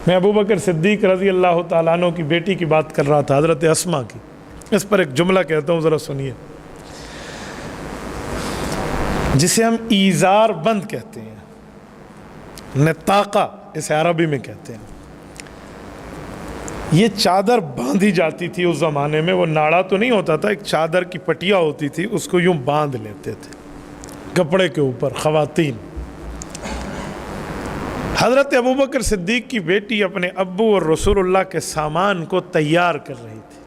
میں ابو بکر صدیق رضی اللہ تعالیٰ عنہ کی بیٹی کی بات کر رہا تھا، حضرت اسما کی. اس پر ایک جملہ کہتا ہوں، ذرا سنیے، جسے ہم ایزار بند کہتے ہیں، نطاقہ اسے عربی میں کہتے ہیں. یہ چادر باندھی جاتی تھی اس زمانے میں، وہ ناڑا تو نہیں ہوتا تھا، ایک چادر کی پٹیا ہوتی تھی، اس کو یوں باندھ لیتے تھے کپڑے کے اوپر خواتین. حضرت ابوبکر صدیق کی بیٹی اپنے ابو اور رسول اللہ کے سامان کو تیار کر رہی تھی،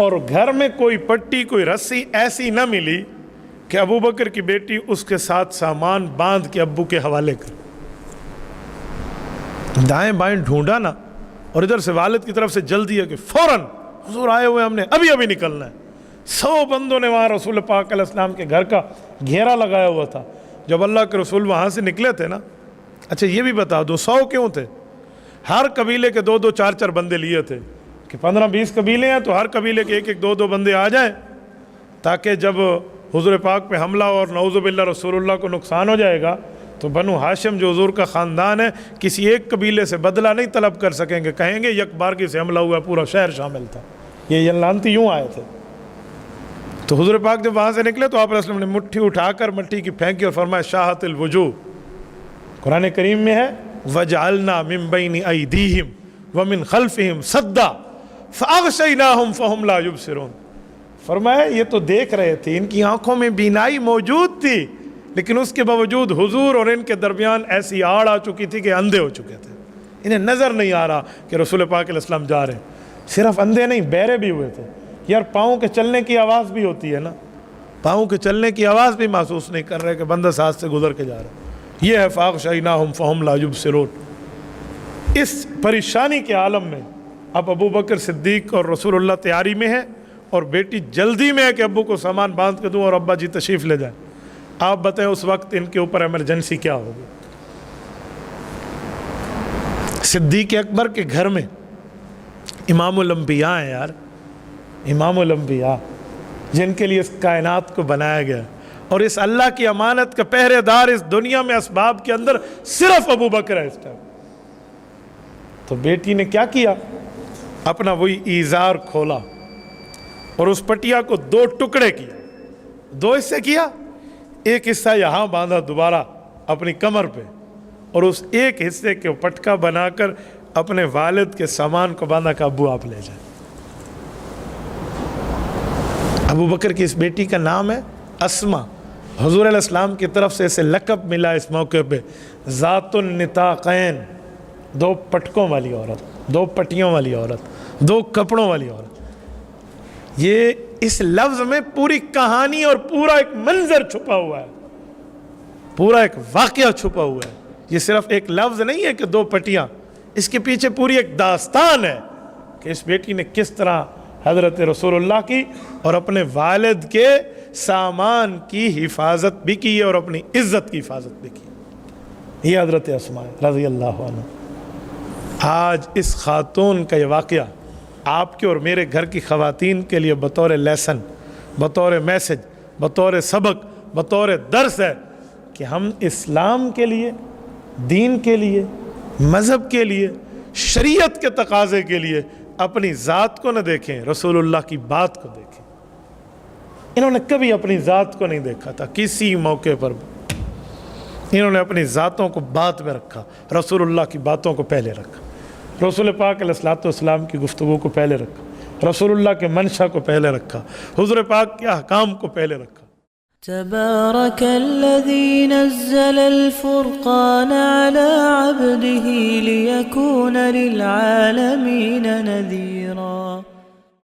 اور گھر میں کوئی پٹی کوئی رسی ایسی نہ ملی کہ ابوبکر کی بیٹی اس کے ساتھ سامان باندھ کے ابو کے حوالے کر. دائیں بائیں ڈھونڈا نا، اور ادھر سے والد کی طرف سے جلدی ہے کہ فوراً حضور آئے ہوئے، ہم نے ابھی نکلنا ہے. 100 بندوں نے وہاں رسول پاک علیہ السلام کے گھر کا گھیرا لگایا ہوا تھا. جب اللہ کے رسول وہاں سے نکلے تھے نا، اچھا یہ بھی بتا دو 100 کیوں تھے؟ ہر قبیلے کے 2-2 4-4 بندے لیے تھے کہ 15-20 قبیلے ہیں تو ہر قبیلے کے 1-1 2-2 بندے آ جائیں، تاکہ جب حضور پاک پہ حملہ اور نعوذ باللہ رسول اللہ کو نقصان ہو جائے گا تو بنو ہاشم جو حضور کا خاندان ہے کسی ایک قبیلے سے بدلہ نہیں طلب کر سکیں گے، کہیں گے یک بارگی سے حملہ ہوا، پورا شہر شامل تھا. یہ لعنتی یوں آئے تھے. تو حضور پاک جب وہاں سے نکلے تو آپ علیہ السلام نے مٹھی اٹھا کر مٹی کی پھینکی اور فرمایا شاہت الوجوہ. قرآن کریم میں ہے وَجْعَلْنَا مِن بَيْنِ أَيْدِيهِمْ وَمِن خَلْفِهِمْ سَدًّا فَأَغْشَيْنَاهُمْ فَهُمْ لَا يُبْصِرُونَ. فرمایا یہ تو دیکھ رہے تھے، ان کی آنکھوں میں بینائی موجود تھی، لیکن اس کے باوجود حضور اور ان کے درمیان ایسی آڑ آ چکی تھی کہ اندھے ہو چکے تھے. انہیں نظر نہیں آ رہا کہ رسول پاک علیہ السلام جا رہے ہیں. صرف اندھے نہیں، بہرے بھی ہوئے تھے. یار پاؤں کے چلنے کی آواز بھی ہوتی ہے نا، پاؤں کے چلنے کی آواز بھی محسوس نہیں کر رہے کہ بندہ ساتھ سے گزر کے جا رہا ہے. یہ ہے فَأَغْشَيْنَاهُمْ فَهُمْ لَا يُبْصِرُونَ. اس پریشانی کے عالم میں اب ابو بکر صدیق اور رسول اللہ تیاری میں ہے، اور بیٹی جلدی میں ہے کہ ابو کو سامان باندھ کے دوں اور ابا جی تشریف لے جائیں. آپ بتائیں اس وقت ان کے اوپر ایمرجنسی کیا ہوگی؟ صدیق اکبر کے گھر میں امام الانبیاء ہیں یار، امام الانبیاء جن کے لیے اس کائنات کو بنایا گیا، اور اس اللہ کی امانت کا پہرے دار اس دنیا میں اسباب کے اندر صرف ابو بکر ہے اس ٹائم. تو بیٹی نے کیا کیا؟ اپنا وہی ایزار کھولا اور اس پٹیا کو 2 ٹکڑے کیا، 2 حصے کیا. ایک حصہ یہاں باندھا دوبارہ اپنی کمر پہ، اور اس ایک حصے کے پٹکا بنا کر اپنے والد کے سامان کو باندھا کہ ابو آپ لے جائیں. ابو بکر کی اس بیٹی کا نام ہے اسما. حضور علیہ السلام کی طرف سے اسے لقب ملا اس موقع پہ ذات النطاقین، 2 پٹکوں والی عورت، 2 پٹیوں والی عورت، 2 کپڑوں والی عورت. یہ اس لفظ میں پوری کہانی اور پورا ایک منظر چھپا ہوا ہے، پورا ایک واقعہ چھپا ہوا ہے. یہ صرف ایک لفظ نہیں ہے کہ 2 پٹیاں، اس کے پیچھے پوری ایک داستان ہے کہ اس بیٹی نے کس طرح حضرت رسول اللہ کی اور اپنے والد کے سامان کی حفاظت بھی کی اور اپنی عزت کی حفاظت بھی کی. یہ حضرت اسماء رضی اللہ عنہ. آج اس خاتون کا یہ واقعہ آپ کے اور میرے گھر کی خواتین کے لیے بطور لیسن، بطور میسج، بطور سبق، بطور درس ہے کہ ہم اسلام کے لیے، دین کے لیے، مذہب کے لیے، شریعت کے تقاضے کے لیے اپنی ذات کو نہ دیکھیں، رسول اللہ کی بات کو دیکھیں. انہوں نے کبھی اپنی ذات کو نہیں دیکھا تھا کسی موقع پر بھی. انہوں نے اپنی ذاتوں کو بات میں رکھا، رسول اللہ کی باتوں کو پہلے رکھا، رسول پاک علیہ الصلوۃ والسلام کی گفتگو کو پہلے رکھا، رسول اللہ کے منشا کو پہلے رکھا، حضور پاک کے احکام کو پہلے رکھا. تبارك الذي نزل الفرقان على عبده ليكون للعالمين نذيرا.